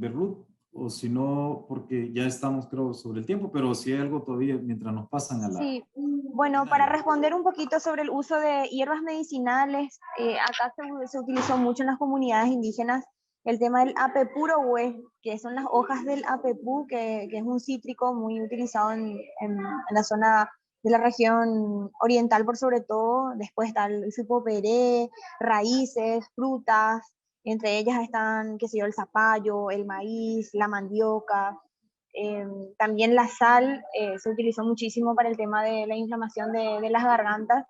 Ruth, o si no, porque ya estamos, creo, sobre el tiempo, pero si hay algo todavía mientras nos pasan a la... Sí, bueno, para responder un poquito sobre el uso de hierbas medicinales, acá se utilizó mucho en las comunidades indígenas el tema del apepuro, que son las hojas del apepú, que es un cítrico muy utilizado en la zona de la región oriental por sobre todo. Después está el supoperé, raíces, frutas, entre ellas están, qué sé yo, el zapallo, el maíz, la mandioca. También la sal se utilizó muchísimo para el tema de la inflamación de las gargantas.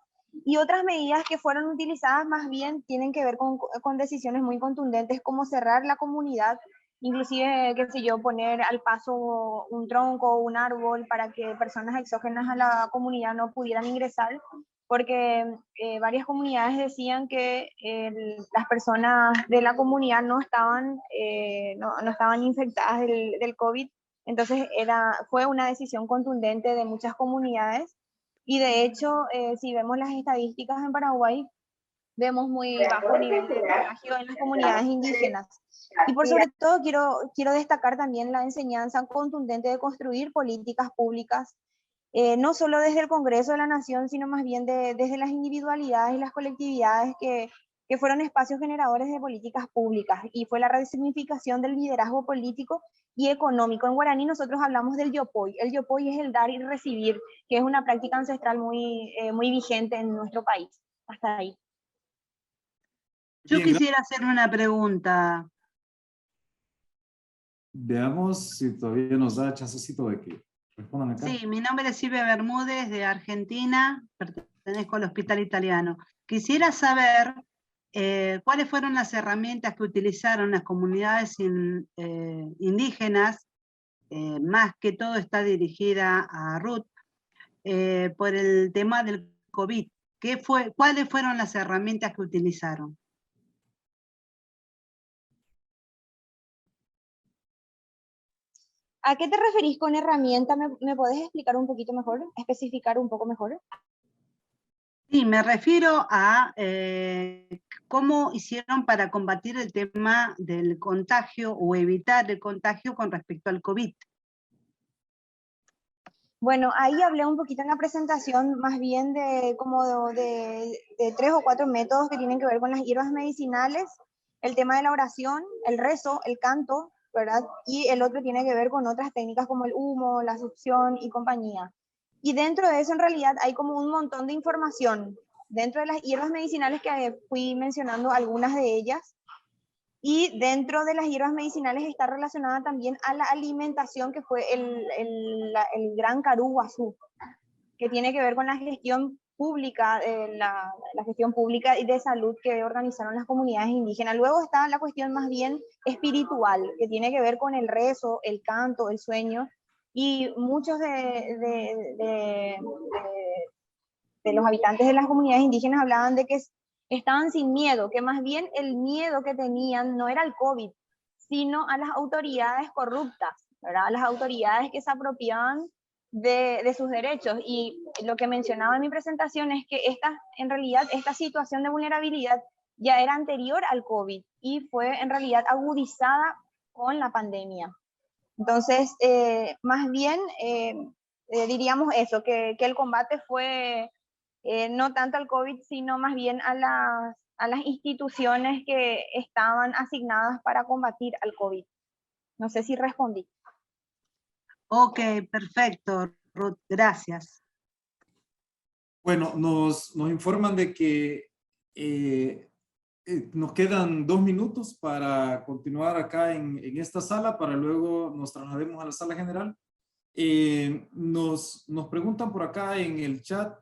Y otras medidas que fueron utilizadas más bien tienen que ver con decisiones muy contundentes, como cerrar la comunidad, inclusive, qué sé yo, poner al paso un tronco o un árbol para que personas exógenas a la comunidad no pudieran ingresar, porque varias comunidades decían que las personas de la comunidad no estaban infectadas del COVID. Entonces fue una decisión contundente de muchas comunidades, y de hecho, si vemos las estadísticas en Paraguay, vemos muy bajo nivel de contagio en las comunidades indígenas. Y por sobre todo quiero destacar también la enseñanza contundente de construir políticas públicas, no solo desde el Congreso de la Nación, sino más bien desde las individualidades y las colectividades que fueron espacios generadores de políticas públicas, y fue la resignificación del liderazgo político y económico. En guaraní nosotros hablamos del yopoy. El yopoy es el dar y recibir, que es una práctica ancestral muy vigente en nuestro país. Hasta ahí. Yo Bien, quisiera hacer una pregunta. veamos si todavía nos da chancecito de que respondan acá. Sí, mi nombre es Silvia Bermúdez, de Argentina, pertenezco al Hospital Italiano. Quisiera saber cuáles fueron las herramientas que utilizaron las comunidades indígenas, más que todo está dirigida a Ruth, por el tema del COVID. ¿Cuáles fueron las herramientas que utilizaron? ¿A qué te referís con herramienta? ¿Me podés explicar un poquito mejor? ¿Especificar un poco mejor? Sí, me refiero a cómo hicieron para combatir el tema del contagio o evitar el contagio con respecto al COVID. Bueno, ahí hablé un poquito en la presentación más bien de 3 o 4 métodos que tienen que ver con las hierbas medicinales: el tema de la oración, el rezo, el canto, ¿verdad? Y el otro tiene que ver con otras técnicas como el humo, la succión y compañía. Y dentro de eso en realidad hay como un montón de información. Dentro de las hierbas medicinales que fui mencionando algunas de ellas, y dentro de las hierbas medicinales está relacionada también a la alimentación, que fue el gran Karú Guazú, que tiene que ver con la gestión pública, la gestión pública y de salud que organizaron las comunidades indígenas. Luego está la cuestión más bien espiritual, que tiene que ver con el rezo, el canto, el sueño, y muchos de los habitantes de las comunidades indígenas hablaban de que estaban sin miedo, que más bien el miedo que tenían no era el COVID, sino a las autoridades corruptas, ¿verdad? A las autoridades que se apropiaban de sus derechos. Y lo que mencionaba en mi presentación es que en realidad esta situación de vulnerabilidad ya era anterior al COVID y fue en realidad agudizada con la pandemia. Entonces, más bien diríamos eso, que el combate fue no tanto al COVID, sino más bien a las instituciones que estaban asignadas para combatir al COVID. No sé si respondí. Ok, perfecto, Ruth, gracias. Bueno, nos informan de que nos quedan 2 minutos para continuar acá en esta sala, para luego nos traslademos a la sala general. Nos preguntan por acá en el chat,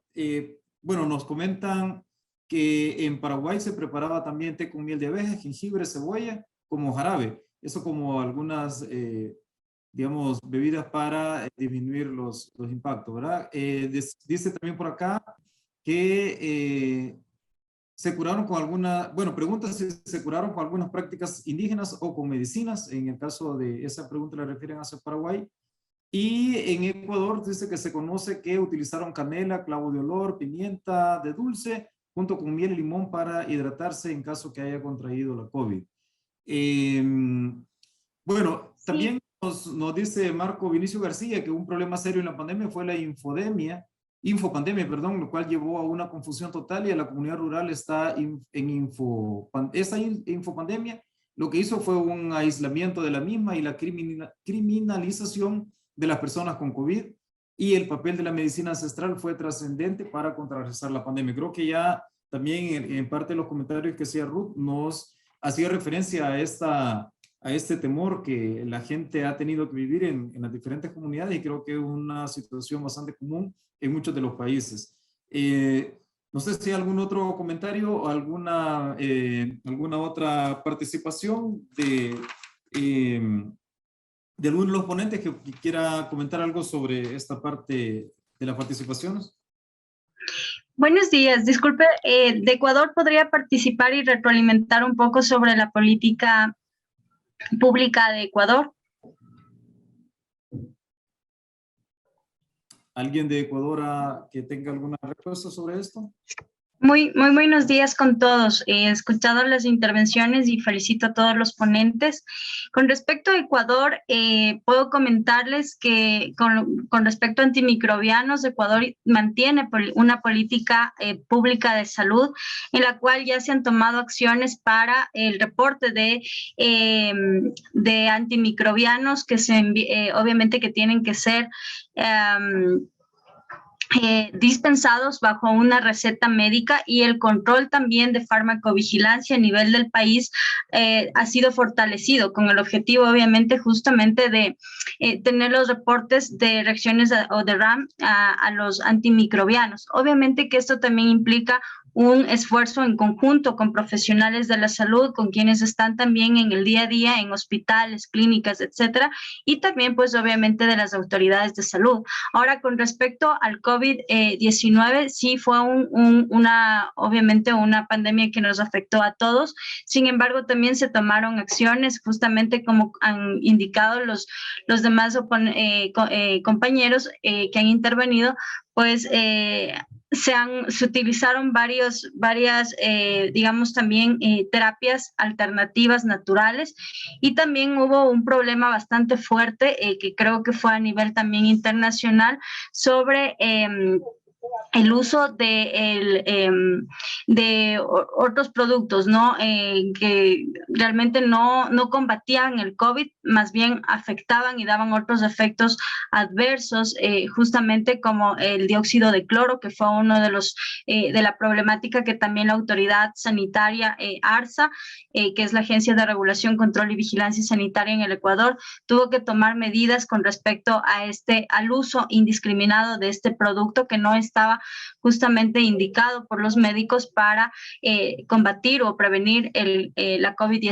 bueno, nos comentan que en Paraguay se preparaba también té con miel de abeja, jengibre, cebolla, como jarabe. Eso como algunas, digamos, bebidas para disminuir los impactos, ¿verdad? Dice también por acá que se curaron con alguna, bueno, pregunta si se curaron con algunas prácticas indígenas o con medicinas. En el caso de esa pregunta la refieren hacia Paraguay. Y en Ecuador dice que se conoce que utilizaron canela, clavo de olor, pimienta de dulce, junto con miel y limón para hidratarse en caso que haya contraído la COVID. Bueno, también nos dice Marco Vinicio García que un problema serio en la pandemia fue la infopandemia, perdón, lo cual llevó a una confusión total y a la comunidad rural está esa infopandemia lo que hizo fue un aislamiento de la misma y la criminalización de las personas con COVID, y el papel de la medicina ancestral fue trascendente para contrarrestar la pandemia. Creo que ya también en parte de los comentarios que hacía Ruth nos hacía referencia a este temor que la gente ha tenido que vivir en las diferentes comunidades, y creo que es una situación bastante común en muchos de los países. No sé si hay algún otro comentario o alguna otra participación de alguno de los ponentes que quiera comentar algo sobre esta parte de las participaciones. Buenos días, disculpe, de Ecuador podría participar y retroalimentar un poco sobre la política pública de Ecuador. ¿Alguien de Ecuador que tenga alguna respuesta sobre esto? Muy buenos días con todos. He escuchado las intervenciones y felicito a todos los ponentes. Con respecto a Ecuador, puedo comentarles que con respecto a antimicrobianos, Ecuador mantiene una política pública de salud en la cual ya se han tomado acciones para el reporte de antimicrobianos que obviamente que tienen que ser dispensados bajo una receta médica, y el control también de farmacovigilancia a nivel del país ha sido fortalecido con el objetivo obviamente justamente de tener los reportes de reacciones o de RAM a los antimicrobianos. Obviamente que esto también implica un esfuerzo en conjunto con profesionales de la salud, con quienes están también en el día a día en hospitales, clínicas, etcétera, y también pues obviamente de las autoridades de salud. Ahora, con respecto al COVID-19, sí fue obviamente una pandemia que nos afectó a todos. Sin embargo, también se tomaron acciones, justamente como han indicado los demás compañeros que han intervenido, pues se utilizaron varias, digamos también terapias alternativas naturales, y también hubo un problema bastante fuerte que creo que fue a nivel también internacional sobre el uso de otros productos, ¿no? Que realmente no combatían el COVID, más bien afectaban y daban otros efectos adversos, justamente como el dióxido de cloro, que fue uno de la problemática que también la autoridad sanitaria ARSA, que es la Agencia de Regulación, Control y Vigilancia Sanitaria en el Ecuador, tuvo que tomar medidas con respecto al uso indiscriminado de este producto que no estaba justamente indicado por los médicos para combatir o prevenir la COVID-19.